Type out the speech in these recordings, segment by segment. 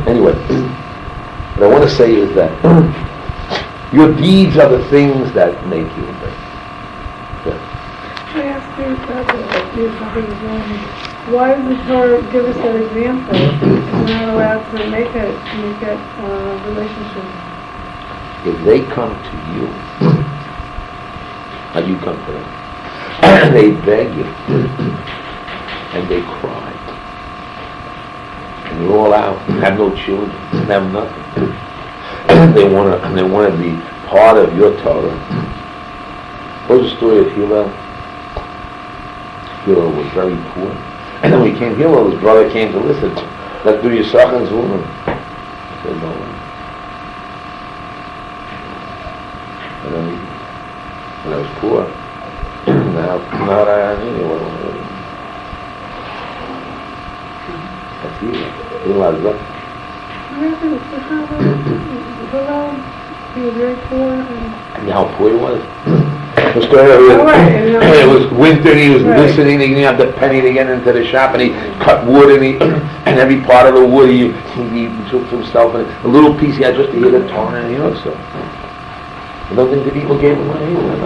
Anyway, what I want to say is that your deeds are the things that make you a person. I ask you something wrong. Why does the Torah give us that example if we're not allowed to make that relationship? If they come to you, and you come to them, and they beg you, and they cry, and you're all out, have no children, have nothing, they want to be part of your Torah. What's the story of Hillel? Hillel was very poor. And then when he came, Hillel, his brother came to listen. Let's do Yisach and Zulman. He said, no way. And then when I was poor, now I need it. That's Hillel. Hillel is up. Hillel, he was very poor. And how poor he was? It was winter and he was listening, he didn't have the penny to get into the shop, and he cut wood and every part of the wood he took for himself, and a little piece he had just to hear the Torah, and so. I don't think the people gave him money either.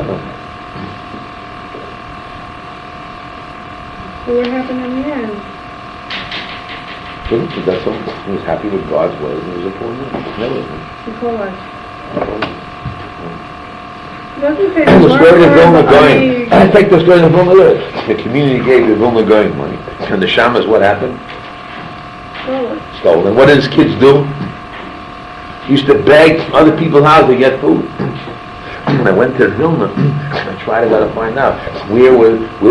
So what happened in the end? He was happy with God's ways, and he was a poor man. The story of Vilna going. I take the story of Vilna going. The community gave the Vilna going money. And the Shamas, what happened? Stole. And what did his kids do? He used to beg other people's houses to get food. When I went to Vilna, I tried to find out where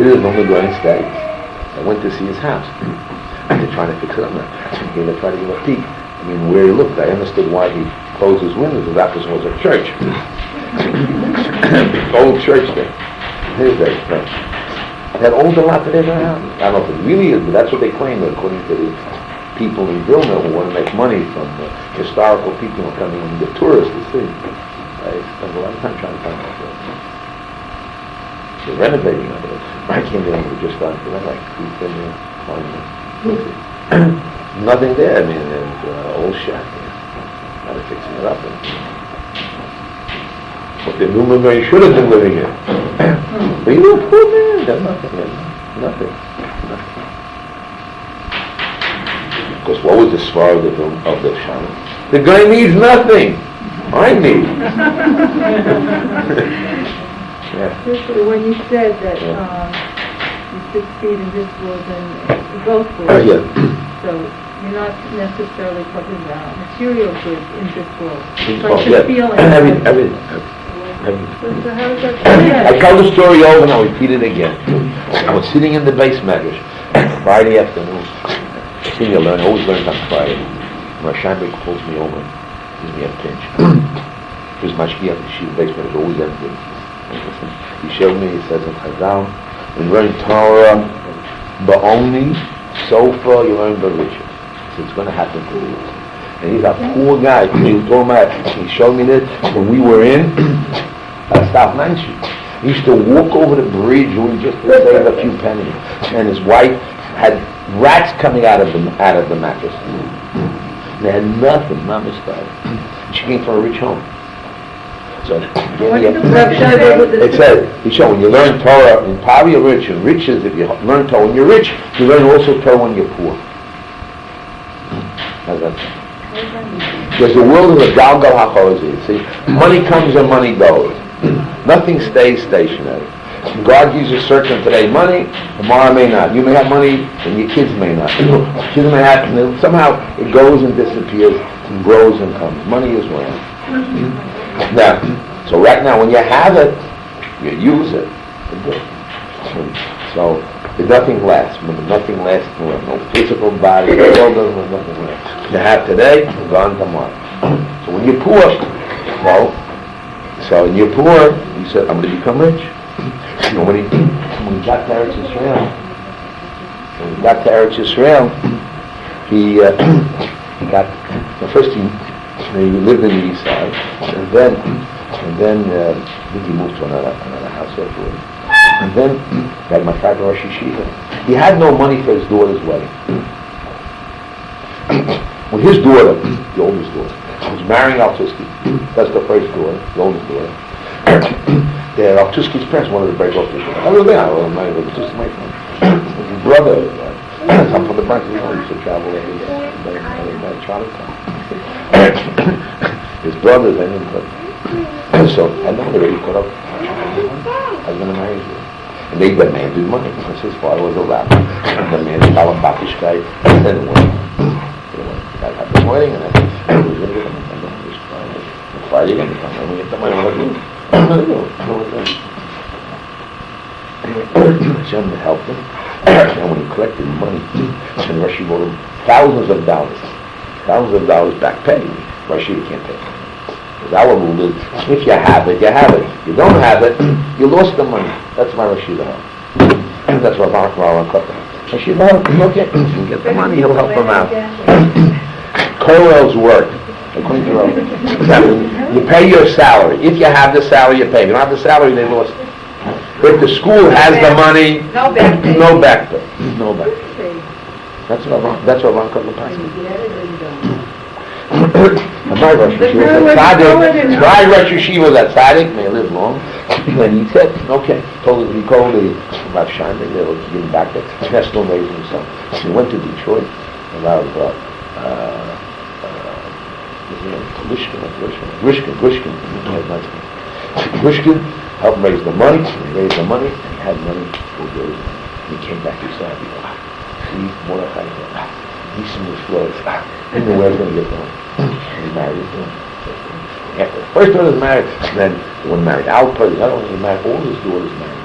did the Vilna going stay. I went to see his house. And they tried to fix it up now. They tried to give a peek. I mean, where he looked, I understood why he closed his windows. The opposite was a church. Big old church there. Here's that church. That old a lot that they got out. I don't know if it really is, but that's what they claim, according to the people in Vilna who want to make money from historical people who are coming in, the tourists to see. I spent a lot of time trying to find out that. They're renovating it. I came in and just started to like creep in there, find nothing there. I mean, there's an old shack there. Now they're fixing it up. What the Newman guy should have been living in. But you were a poor man. There's nothing there. Nothing. Because what was the svar of the shaman? The guy needs nothing. I need. When you said that you succeed in this world and both worlds, so you're not necessarily talking about material goods in this world, but your feeling. Everything. So how does that I tell the story over and I'll repeat it again. I was sitting in the base medrash Friday afternoon. Senior learner, always learns on Friday. My Shambik pulls me over, gives me a pinch. His mashkiach, the Shiur base medrash, always empty. He showed me, he says in Chazal, when you learn Torah, ba'oni, sofa, you learn ba'riches. So it's going to happen to you. And he's a poor guy. He showed me this when we were in South 9th Street. He used to walk over the bridge just to save a few pennies. And his wife had rats coming out of the mattress. They had nothing, not misguided. She came from a rich home. So it says, he showed when you learn Torah in poverty or rich, and riches, if you learn Torah when you're rich, you learn also Torah when you're poor. How's that? Because the world is a galgal hachozi. See, money comes and money goes. Nothing stays stationary. God gives you certain today money, tomorrow may not. You may have money, and your kids may not. Kids may have, somehow it goes and disappears, and grows and comes. Money is land. Now, so right now, when you have it, you use it. So nothing lasts. Remember, nothing lasts forever. No physical body. The world doesn't nothing last. You have today, gone tomorrow. So when you're poor, so when you're poor, you said, I'm going to become rich. When he got to Eretz Yisrael, he got, first he lived in the east side, and then I think he moved to another house afterwards. And then he had my father Rosh Yeshiva. He had no money for his daughter's wedding. When his daughter, the oldest daughter, was marrying Altusky, that's the first daughter, the oldest daughter, Altusky's parents wanted to break off the shidduch. I was there, my friend. His brother, some from the Bronx, he used to travel by Charlottetown. His brothers, they didn't put. So, and now they already put up, I was going to marry you. And they demanded money, because his father was a rabbi. And the man, Kalabakishkai, and then it went. I had the wedding, and I was going to get the money. And then it was Friday, and we get the money. What do? Hashem helped him. And when he collected money, and Rashi wrote him thousands of dollars back pay. Rashi can't pay. Because our rule is, if you have it, you have it. You don't have it, you lost the money. That's my Rashi help. And that's what Barak Maran cut them. Rashi help, okay, you can get the money, he'll help them out. Kollel's work, according to Rabbi, you pay your salary. If you have the salary, you pay. If you don't have the salary, they lost it. If the school has the money, no back pay. No back pay. No back pay. That's what Ron cut the passage. My Rosh Yeshiva was at Tzaddik. My Rosh Yeshiva was at Tzaddik. May live long. And he said, okay. He called the Rav Shimon. They were getting back there. Nestle raised himself. He went to Detroit. About Gushkin helped raise the money. He raised the money. He had money. He came back. He said, see, Mordechai. He's in his floors. He didn't know where he was going to get the money. He married his daughter. After the first daughter was married, and then the one married Alpa, the other one he married, all his daughters married.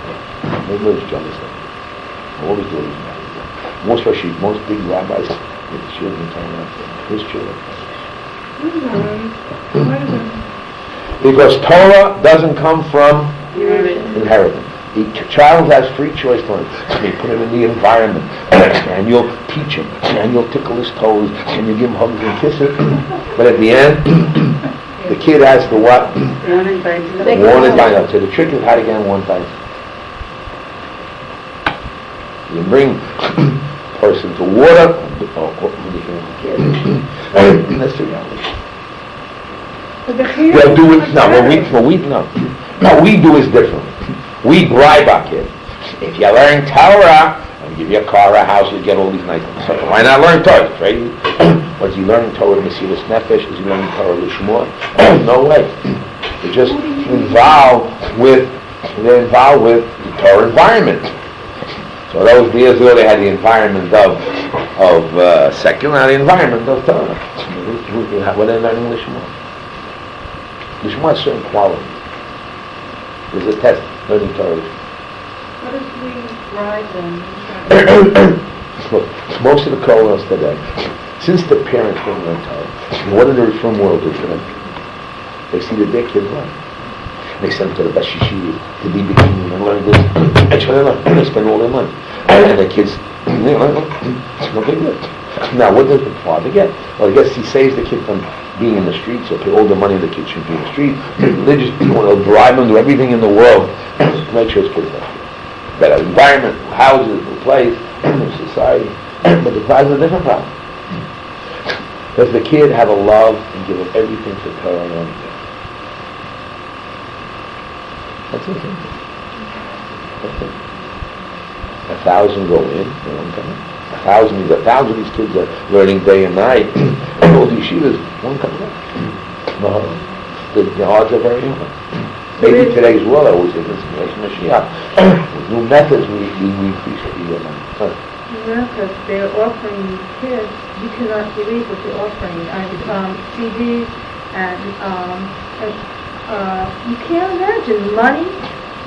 Maybe it's Jonathan. All his daughters married. Most big rabbis, with the children turning out, his children. Because Torah doesn't come from inheritance. The child has free choice to learn. You put him in the environment, and you'll teach him, and you'll tickle his toes, and you give him hugs and kisses. But at the end, the kid has to what? One and find out. So the trick is how to get him one time. You bring a person to water, that's the reality. They'll do it. No, what we do is different. We bribe our kids. If you learn Torah, I'll give you a car, a house, you get all these nice things. So why not learn Torah? Right? But is he learning Torah to Mesilas Nefesh? Is he learning Torah to Shmuel? No way. They're just involved with the Torah environment. So those years ago they had the environment of secular, and the environment of Torah. What are they learning Lishma? Lishma has certain qualities. There's a test, learning Torah. What if we bribe them? Look, most of the Kollels today, since the parents don't learn Torah, what do the Reform world do for them? They see that their kids learn. They send them to the best Yeshiva, to be beginning and learn this. And they spend all their money. And the kids, they learn, it's no big deal. Now, what does the father get? Well, I guess he saves the kid from being in the streets, or pay all the money the kid should be in the street. Religious people will bribe them to everything in the world to make sure his kids have better environment, houses, new place, society. But the problem is a different problem. Does the kid have a love and give him everything to Torah and everything? That's it. That's it. 1,000 go in, they don't come in. 1,000 of these kids are learning day and night. And all the yeshivas, one comes out. The odds are very high. Maybe today's world, I always say this is Mashiach. With new methods, we increase the money. Because they're offering these kids, you cannot believe what they're offering. CDs and you can't imagine money.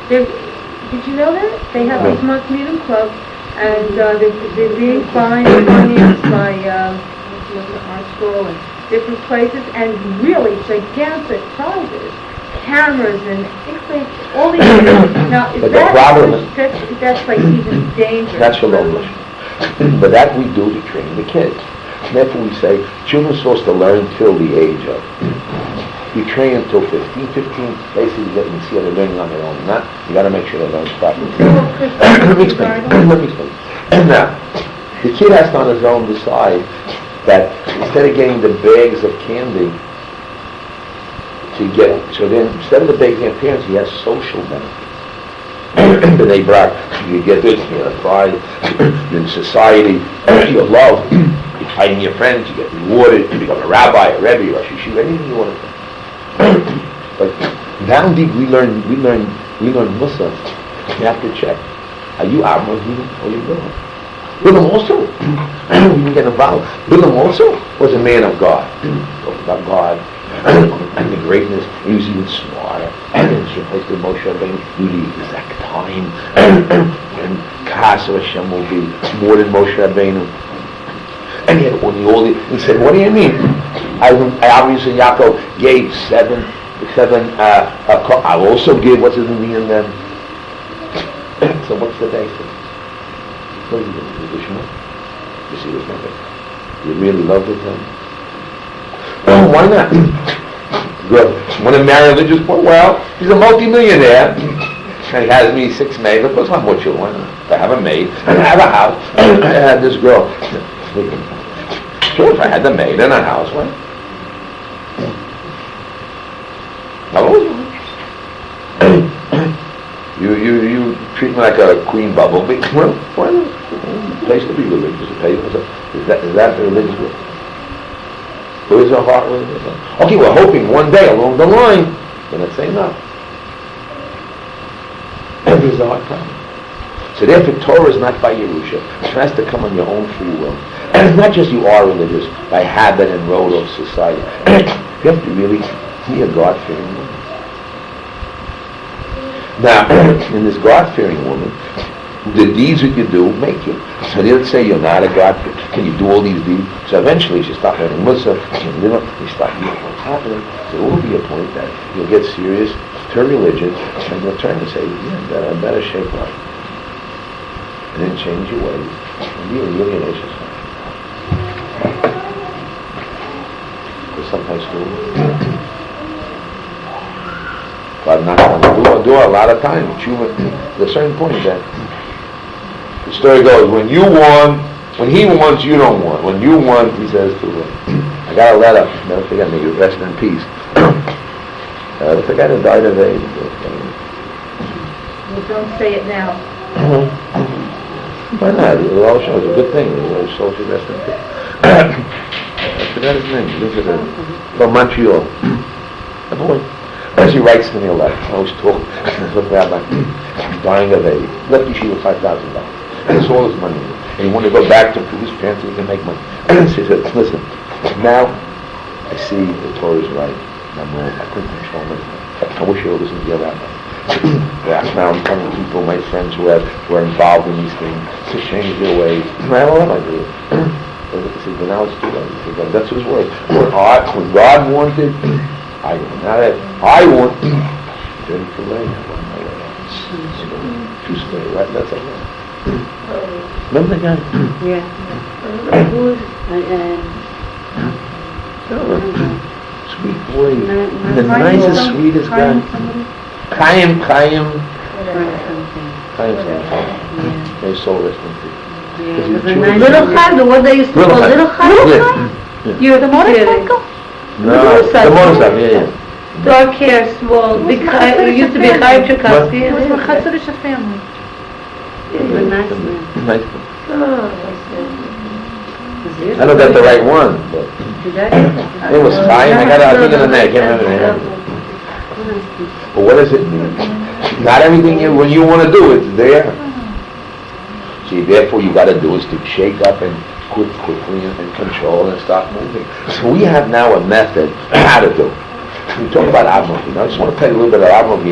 Did you know that? They have these Muslim clubs, and they're being fined money by art school and different places, and really gigantic prizes, cameras and things, all these things. Now, is that that's like even dangerous? That's for English. But that we do to train the kids. Therefore we say children are supposed to learn till the age of. You train until 15, basically you can see how they're learning on their own. Not, you got to make sure they learn properly. Let me explain. And now, the kid has to on his own decide that instead of getting the bags of candy, so then instead of the bags of parents, he has social benefits. But they brought, you get this, you get pride, you're in society, you're loved, you're fighting your friends, you get rewarded, you become a rabbi, a Rabbi, or a Shiur, anything you want to do. But down deep, we learn Musa. You have to check. Are you Avram or you Bilam? Bilam also, we can get involved. Bilam also was a man of God. Talked about God and the greatness. He was even smarter. And then supposed to Moshe Rabbeinu knew the exact time when Kasa Hashem will be more than Moshe Rabbeinu. And yet, when he said, "What do you mean? I obviously Yaakov gave seven. I'll also give. What's it mean in them? So what's the basis? What is it? You see what's nothing. You really love it then? Oh, why not? Good. Want to marry a religious boy? Well, he's a multi-millionaire. And he has me 6 maids. Of course, I have more children. Why not? I have a maid, and I have a house, and I have this girl. Sure, if I had the maid and a house, what? You treat me like a queen bubble. Well, why not? Place to be religious. Is that the religious way? Who is our heart religious? Okay, we're hoping one day along the line, then let's say no. Every is the heart problem. So therefore, Torah is not by Yerusha. It has to come on your own free will. And it's not just you are religious by habit and road of society. You have to really be a God-fearing woman. Now, in this God-fearing woman, the deeds that you do make you. So they don't say you're not a God. Can you do all these deeds? So eventually you stop learning Musa, you stop doing what's happening. So there will be a point that you'll get serious to religion, and you'll turn and say, yeah, better shape up. And then change your ways. And be really an Ashes. Because sometimes God knocks on the door a lot of times. At a certain point that the story goes, when he wants, you don't want. When you want, he says to him, I got a letter. Never forget me. You rest in peace. The guy that died of AIDS. Well, don't say it now. Why not? It all shows a good thing. His soul should rest in peace. I forgot his name. From Montreal. A boy. As he writes to me a letter, I always talk with Rabbi, I'm dying of AIDS. Left Yeshiva $5,000. And it's all his money. And he wanted to go back to his parents so he can make money. So he said, listen, now I see the Torah is right. And I couldn't control myself. I wish you would listen to your rabbi. Now I'm telling people, my friends who are involved in these things, to change their ways. I don't know what I do. But now it's too late. That's his word. When God wanted, I want. Now that I want, then too late. Too straight, right? That's all right. Remember the guy? Yeah. Sweet boy. The nicest, sweetest guy. Chaim. May his soul rest in peace. Little Chai, the one they used to call Little Chai? You're the motorcycle? No, the motorcycle, yeah. Dark hair, small, big Chai. It used to be Chaim Tchaikovsky. It was from Chassidish family. Nice man. Nice man. I don't got the right one, but it was fine. I think of the name. I can't remember the name. But what does it mean? Not everything when you want to do it's there. See, therefore you got to do is to shake up and quit quickly and control and start moving. So we have now a method how to do. We talk about Avram. I just want to tell you a little bit of Avram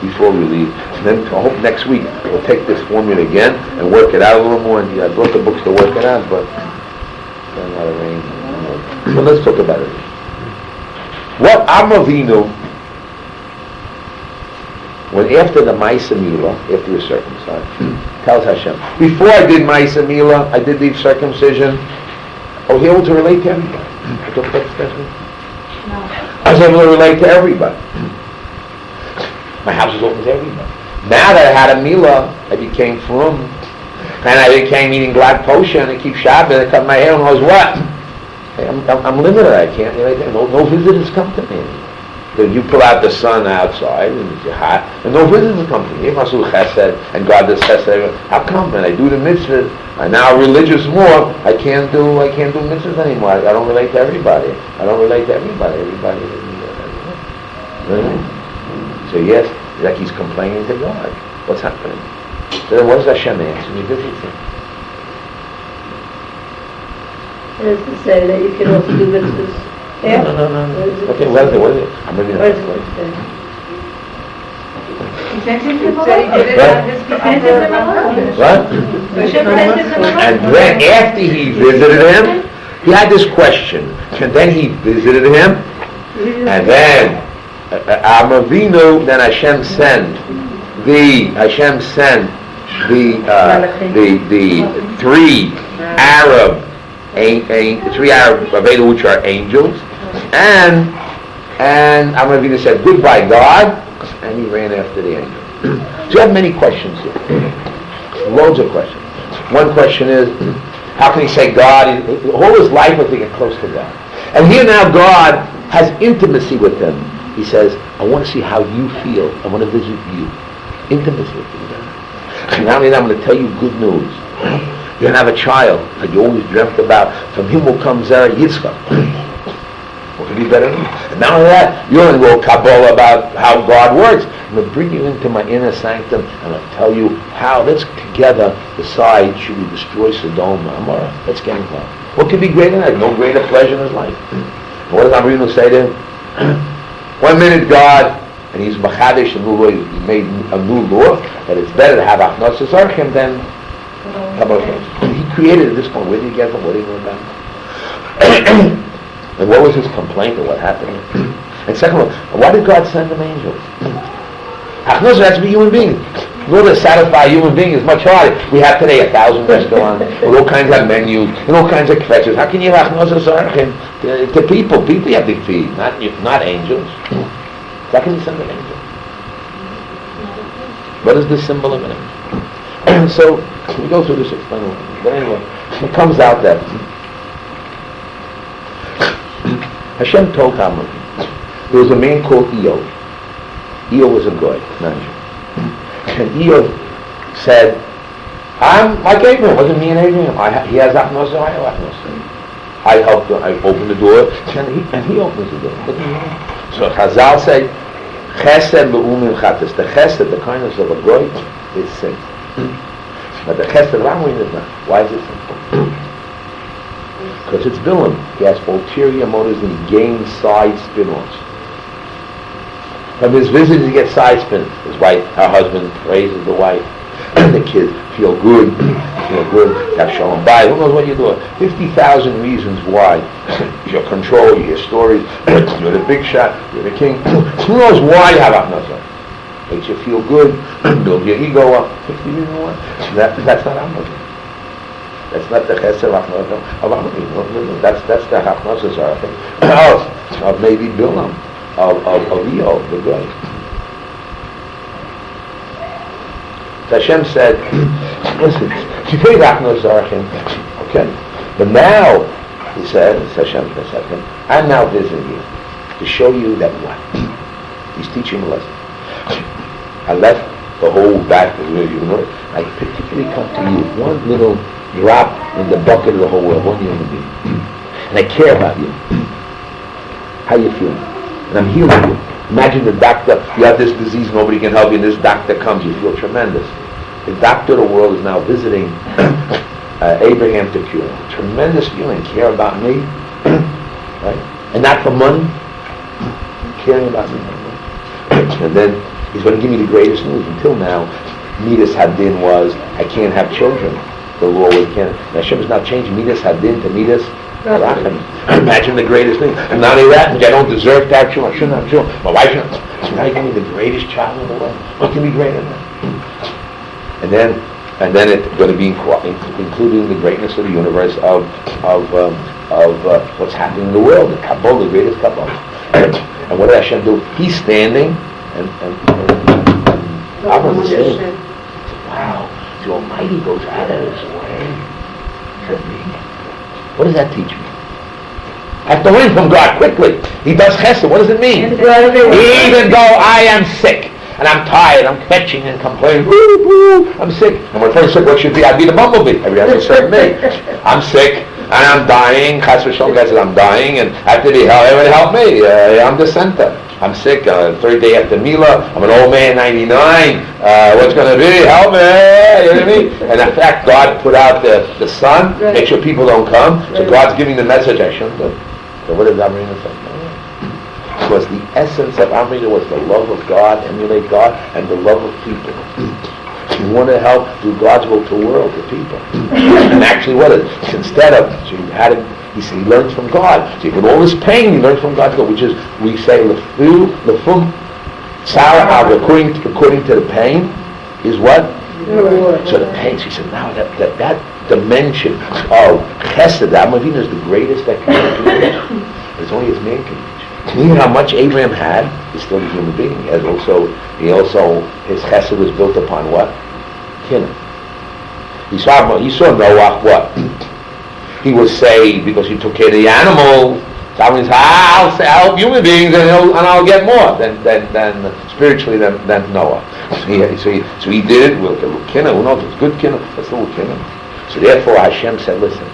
before we leave. And then I hope next week we'll take this formula again and work it out a little more. And I brought the books to work it out, but I'm not arranged. So let's talk about it. What Avram, when after the Ma'aseh Milah, after the circumcision, tells Hashem, before I did Ma'aseh Milah, I did the circumcision, I was able to relate to everybody. I talked about this last week. I was able to relate to everybody. My house was open to everybody. Now that I had a Milah, I became frum. And I became eating glad posha and I keep Shabbat, I cut my hair and I was what? I'm limited. I can't. No visitors come to me. Then you pull out the sun outside and it's hot, and no visitors come to me. And God does chesed. How come? And I do the mitzvahs. I'm now religious more. I can't do mitzvahs anymore. I don't relate to everybody. Everybody. So yes, like he's complaining to God. What's happening? So what does Hashem answer? He visits him. Is to say that you can also do mitzvahs. Yeah. No. Okay, what is it? I'm reading What it. is it? He sent him to What? And then after he visited him, he had this question. And then he visited him, and then Amavinu, then Hashem sent the three Arab Aveda, which are angels, and Amavinu said goodbye God, and he ran after the angel. So you have many questions here, loads of questions. One question is, how can he say God? All his life was to get close to God, and here now God has intimacy with him. He says, I want to see how you feel. I want to visit you. Intimacy with you. Now I'm going to tell you good news. You're going to have a child that you always dreamt about. From him will come Zera Yitzchak. What could be better than that? And not only that, you're going to go Kabbalah about how God works. I'm going to bring you into my inner sanctum and I'll tell you how, let's together decide, should we destroy Sodom and Gomorrah? Let's get involved. What could be greater than that? No greater pleasure in his life. And what does Amrinu say to him? 1 minute God, and he's Machadish, a new law, he made a new law, that it's better to have Achnos Zarchim than Kabbalah. He created at this point. Where did he get them? What did he know about? And what was his complaint or what happened? And second of all, why did God send them angels? Achnos has to be human beings. In order to satisfy a human being is much harder. We have today 1,000 restaurants with all kinds of menus and all kinds of kvetches. How can you have Achnos Zarchim to people? People you have to feed, not angels. How can you send an angel? What is the symbol of an angel? So we go through this explanation. But anyway, it comes out that Hashem told Haman there was a man called Eo. Eo was a goy, not a Jew. And Eo said, I'm like Abraham. Wasn't me and Abraham? He has Achnos, I have Achnos. I helped him. I opened the door, and he opens the door. So Chazal say, Chesed be'umim chatas. The chesed, the kindness of a goy, is sin. But the chesed of Amorim is not. Why is it sinful? Because it's Bilam. He has ulterior motives and he gains side spin-offs. From his visits he gets side spin. His wife, her husband praises the wife. The kids feel good. Have shalom bayit. Who knows what you're doing? 50,000 reasons why. Your control, you hear stories. You're the big shot. You're the king. Who knows why you have Achnosa? Makes you feel good. Build your ego up. 50 reasons why. That's not Achnosa. That's not the chesed of Achnosa. That's the Achnosa of maybe Bilam. Of Eo, the guy. So Hashem said, listen, you take Achnos Zarchim, okay? But now, he said, Hashem, I'm now visiting you to show you that what? He's teaching a lesson. I left the whole back of you know. I particularly come to you, one little drop in the bucket of the whole world, one human being. And I care about you. How you feeling? And I'm healing you. Imagine the doctor, you have this disease, nobody can help you, and this doctor comes, you feel tremendous. The doctor of the world is now visiting Abraham to cure him. Tremendous feeling, care about me, right? And not for money, caring about me. And then he's going to give me the greatest news. Until now, Midas Hadin was, I can't have children. The law was, can't. Hashem is now changing Midas Hadin to Midas Rachamim. Imagine the greatest thing. And not only that, I don't deserve to have children. I shouldn't have children. My wife shouldn't. So now you give me the greatest child in the world. What can be greater than that? And then it's going to be including the greatness of the universe of what's happening in the world. The Kabbalah, the greatest Kabbalah. And what did Hashem do? He's standing and Abraham is saying, wow, the Almighty goes out of his way for me. What does that teach me? I have to learn from God quickly. He does chesed. What does it mean? Even though I am sick, and I'm tired, I'm fetching and complaining, I'm sick. And when I'm sick, what should be? I'd be the bumblebee. Everybody has to serve me. I'm sick, and I'm dying. Chas v'shalom, guys said I'm dying, and I have to be helped. Everybody help me. I'm the center. I'm sick, third day after Mila, I'm an old man, 99, what's going to be? Help me, you know what I mean? And in fact, God put out the sun, make sure people don't come, so God's giving the message, I shouldn't do. So what does Amrina say? Because the essence of Amrina was the love of God, emulate God, and the love of people. You want to help do God's will to the world, to people. And actually what it is, instead of, so you had it, he said he learns from God. So with all this pain, he learns from God, which is, we say, lefum tzara, according to the pain, is what? So the pain, she said, now that dimension of chesed, that Amavina is the greatest that can reach. It's only as man can reach. Even how much Abraham had, he's still a human being. He also, his chesed was built upon what? Kinna. He saw Noah, what? He was saved because he took care of the animals. So I mean, I'll help human beings and I'll get more than spiritually than Noah. So he did it with a little kinna. Who knows? It's good kinna. That's a little kinna. So therefore Hashem said, listen,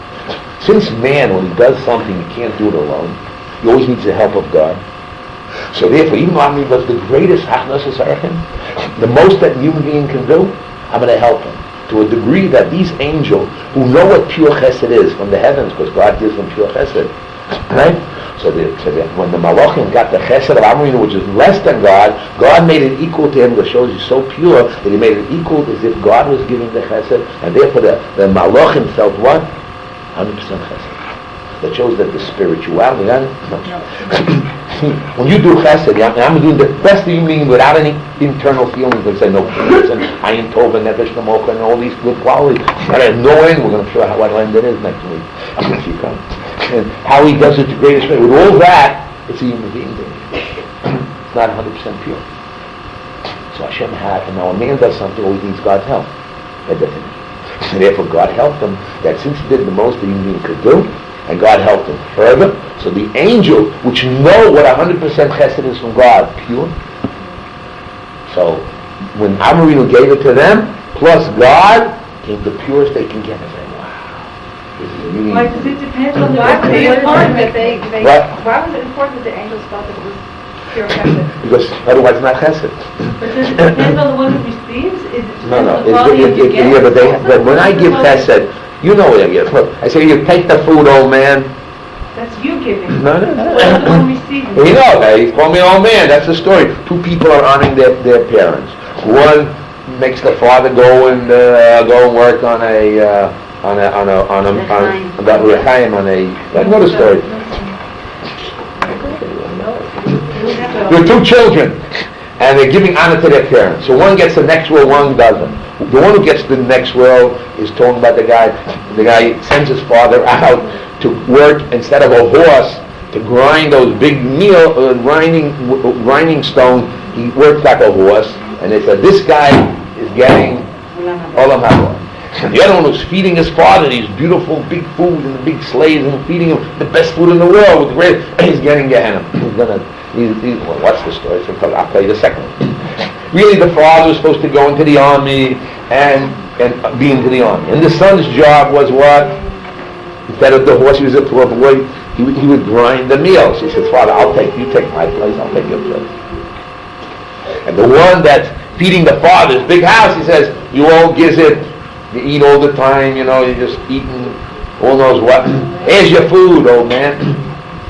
since man, when he does something, he can't do it alone. He always needs the help of God. So therefore, even though Amri was the greatest the most that a human being can do, I'm going to help him. To a degree that these angels, who know what pure chesed is from the heavens, because God gives them pure chesed, right? So when the malachim got the chesed of Amrina, which is less than God, God made it equal to him, which shows he's so pure that he made it equal as if God was giving the chesed, and therefore the malachim felt what? 100% chesed. That shows that the spirituality, when you do chesed, I'm doing the best you mean without any internal feelings. They say no feelings and ayin tov and nefesh namocha and all these good qualities. And at no end, we're going to show how what end it is next week. If you come. And how he does it to greatest way. With all that, it's a human being doing it. It's not 100% pure. So Hashem had, and now a man does something, always needs God's help. And therefore God helped him, that since he did the most the human being could do, and God helped him further. So the angels, which know what 100% chesed is from God, pure. So when Amorino gave it to them, plus God, came the purest they can get. And say, wow, this is really... Why does it depend on Why was it important that they Why was it important that the angels felt that it was pure chesed? Because otherwise it's not chesed. But does it depend on the one who receives? Is it No. the quality of the gift? But when I give chesed, you know what I give. Look, I say, you take the food, old man. That's you giving. No. What's the one receiving? You know, they call me old man. That's the story. Two people are honoring their parents. One makes the father go and work on a know the story. There are two children, and they're giving honor to their parents. So one gets the next world, one doesn't. The one who gets the next world is talking about the guy. The guy sends his father out to work instead of a horse to grind those big grinding stones. He works like a horse, and they said this guy is getting olam haba. And the other one was feeding his father these beautiful big food and the big sleighs and feeding him the best food in the world with the great. He's getting Gehenna. Well, what's the story? So I'll tell you the second one. Really, the father was supposed to go into the army and be into the army. And the son's job was what? Instead of the horse, he was a poor boy. He would grind the meals. He says, Father, you take my place, I'll take your place. And the one that's feeding the father's big house, he says, you all gizzard, you eat all the time, you're just eating all knows what. Here's your food, old man.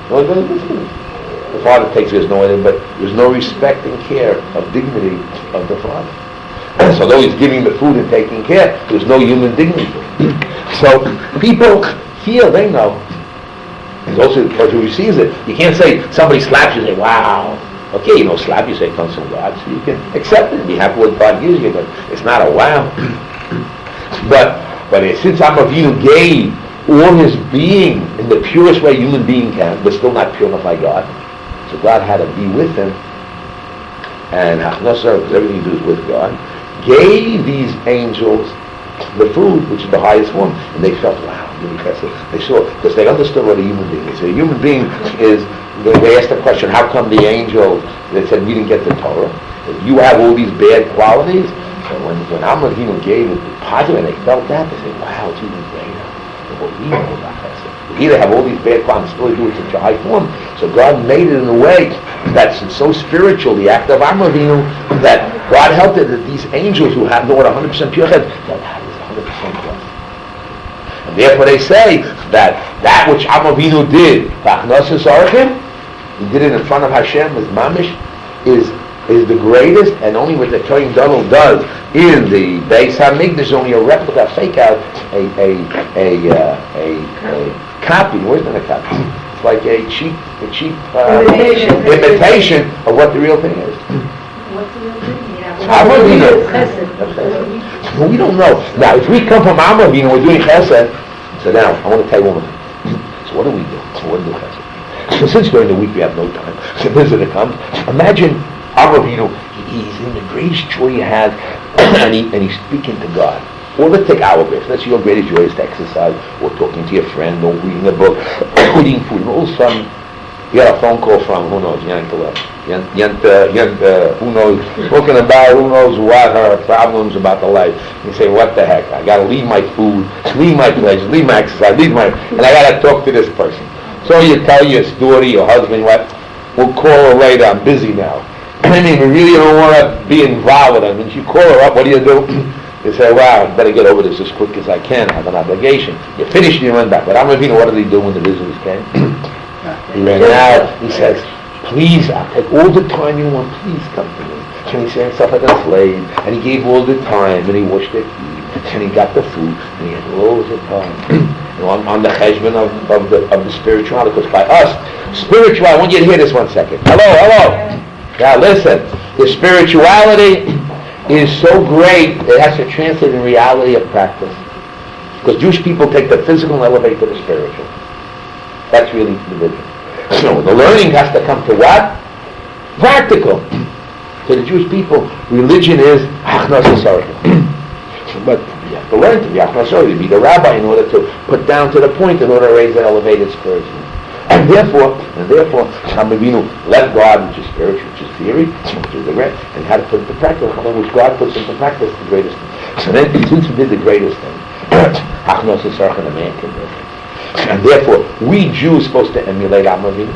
The father takes it as no other, but there's no respect and care of dignity of the father. So though he's giving the food and taking care, there's no human dignity. So people feel, they know. There's also the person who receives it. You can't say somebody slaps you and say, wow. Okay, slap you, say it comes from God. So you can accept it and be happy with God gives you, but it's not a wow. But since Amavinu gave all his being in the purest way a human being can, but still not pure enough like God, so God had to be with him, and not necessarily because everything he does with God, gave these angels the food, which is the highest one, and they felt, wow, doing chesed. They saw, because they understood what a human being is. A human being is, they asked the question, how come the angels, they said, we didn't get the Torah? You have all these bad qualities. And when Avraham Avinu gave it the positive, and they felt that, they said, wow, it's even greater than what we know about chesed. We either have all these bad qualities, still do it in such a high form. So God made it in a way that's so spiritual, the act of Avraham Avinu, that God helped it that these angels who have no 100% pure chesed, that is 100% plus. And therefore they say that which Avraham Avinu did, he did it in front of Hashem, as mamish, is the greatest, and only what the Kohen Gadol does in the Beis Hamikdash is only a replica, fake out, a copy. Where's not a copy? It's like a cheap imitation of what the real thing is. What's the real thing? Well, we don't know. Now, if we come from Avinu, we're doing chesed. So now, I want to tell you one thing. So what do we do? So what do we do chesed? So since during the week we have no time, so the visitor comes. Imagine Avinu, he's in the greatest joy he has, and he's speaking to God. Or let's take our breaks. Let's say your greatest joy is to exercise, or talking to your friend, or reading a book, or eating food. And all of a sudden, you got a phone call from, who knows, Yankala. Who knows, talking about who knows what her problems about the life. You say, what the heck? I got to leave my food, leave my pleasure, leave my exercise, and I got to talk to this person. So you tell your story, your husband, what? We'll call her later, I'm busy now. I mean, we really don't want to be involved with her. And you call her up, what do? You say, wow, I better get over this as quick as I can. I have an obligation. You finish and you run back. But I'm going to what did he do when the visitors came? He ran out. He says, please, I'll take all the time you want. Please come to me. And he set himself like a slave. And he gave all the time. And he washed their feet. And he got the food. And he had loads of time. On the cheshbon of the spirituality. Because by us, spiritual, I want you to hear this 1 second. Hello. Now listen, the spirituality is so great, it has to translate in reality of practice. Because Jewish people take the physical and elevate to the spiritual. That's really the religion. So the learning has to come to what? Practical. To the Jewish people, religion is achnas hasarka. But you have to learn to be achnas hasarka, to be the rabbi in order to put down to the point in order to raise an elevated spiritual. And therefore, Avinu left God, which is spiritual, which is theory, which is the great, and how to put it into practice, which God puts into practice, the greatest thing. So then, since we did the greatest thing, achnos hasarka, a man can do it. And therefore, we Jews are supposed to emulate Avinu.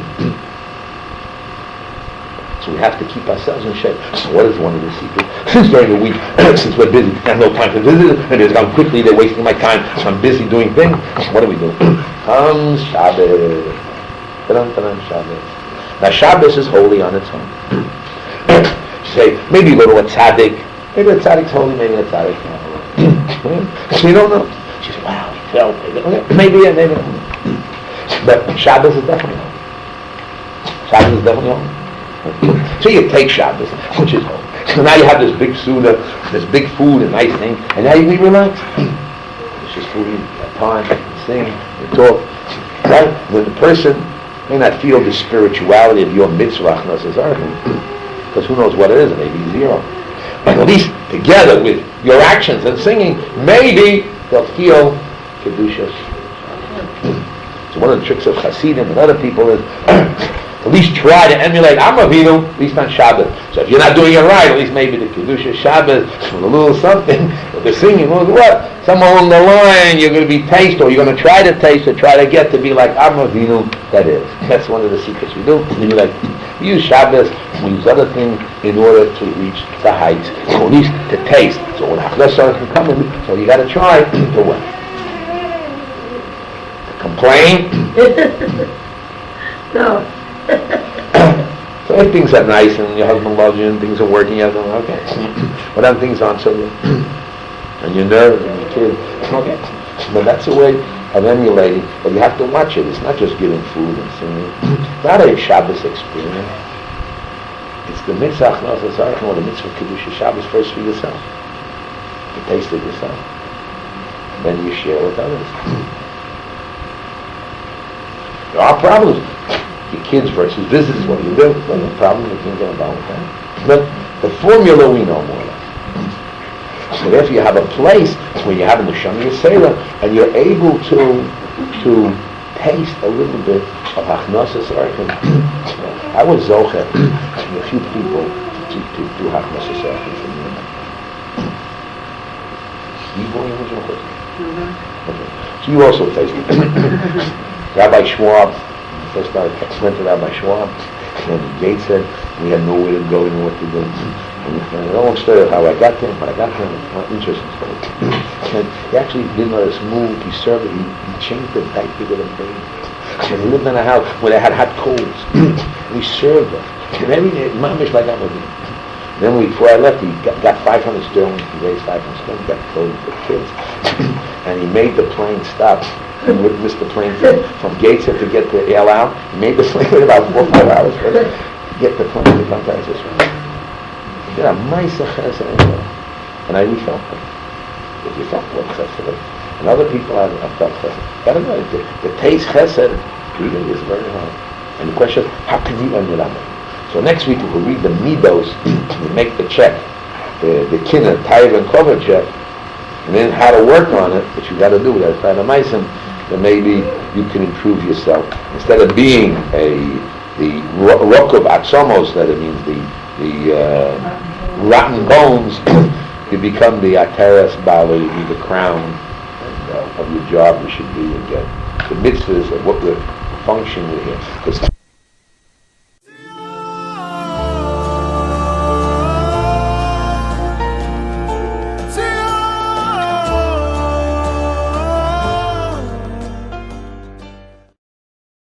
So we have to keep ourselves in shape. So what is one of the secrets? Since during the week, since we're busy, I have no time to visit, and it's gone quickly, they're wasting my time, so I'm busy doing things. What do we do? Comes Shabbos. Shabbos. Now Shabbos is holy on its own. You say, maybe you go to a tzaddik. Maybe the tzaddik's holy, maybe the tzaddik's not holy. So you don't know. She says, wow, he felt it. Okay, maybe maybe not. But Shabbos is definitely holy. Shabbos is definitely holy. So you take Shabbos, which is holy. So now you have this big Suda, this big food, a nice thing, and now you can be relaxed. It's just food, you have time, you sing, you talk. Right? When the person may not feel the spirituality of your mitzvah, because who knows what it is, it may be zero. But at least together with your actions and singing, maybe they'll feel Kedusha. So one of the tricks of Hasidim and other people is at least try to emulate Avinu, at least on Shabbos. So if you're not doing it right, at least maybe the Kedusha Shabbos, with a little something, with the singing, what? Somewhere along the line, you're going to be taste, or you're going to try to taste, or try to get to be like Avinu, that is. That's one of the secrets we do. We use Shabbos, we use other things in order to reach the heights, or at least to taste. So when Hachnesar can come in, so you got to try to what? To complain? No. So if things are nice and your husband loves you and things are working out, okay. But then things aren't so good. And you're nervous and your kid, okay. But that's a way of emulating. But you have to watch it. It's not just giving food and singing. It's not a Shabbos experience. It's the mitzvah achnos hasarach, or the mitzvah Kedusha Shabbos first for yourself. You taste it yourself. Then you share with others. There are problems. Your kids versus visitors, what do you do? Well, no problem, you can't get involved with that. But the formula we know more or less. So therefore you have a place where you have an Neshama Yisera, and you're able to taste a little bit of Hachnasas Orchim. I was Zocher, and a few people to do Hachnasas Orchim for me. Okay. So you also tasted Rabbi Schwab, first time I went to Rabbi Schwab, and Gates said we had nowhere to go and what to do. And a long story of how I got there, but I got there, it's not interesting story. And he actually didn't let us move, he served it, he changed the diaper with a baby. And he lived in a house where they had hot coals. And he served us. And every day, Mamish like that was it. Then before I left, he got 500 sterling, he raised 500 sterling, got clothes for the kids. And he made the plane stop. And witnessed the plane from Gateshead to get to El Al. He made the plane wait about 4 or 5 hours for to get the plane to come to Israel. He did a Maisa Chesed. And I felt it. If you felt what Chesed is. And other people have felt Chesed. I don't know, the taste Chesed really is very hard. And the question is, how can you learn Yelamed? So next week we'll read the Midos, we make the check, the Kinner, Taiva and Kover check, and then how to work on it, which you got to do with that side of Meissen, then maybe you can improve yourself. Instead of being the rock of Atzomos, that it means the rotten bones, you become the Ateres Bali, the crown of your job you should be and get the mitzvahs of what we're functioning with here.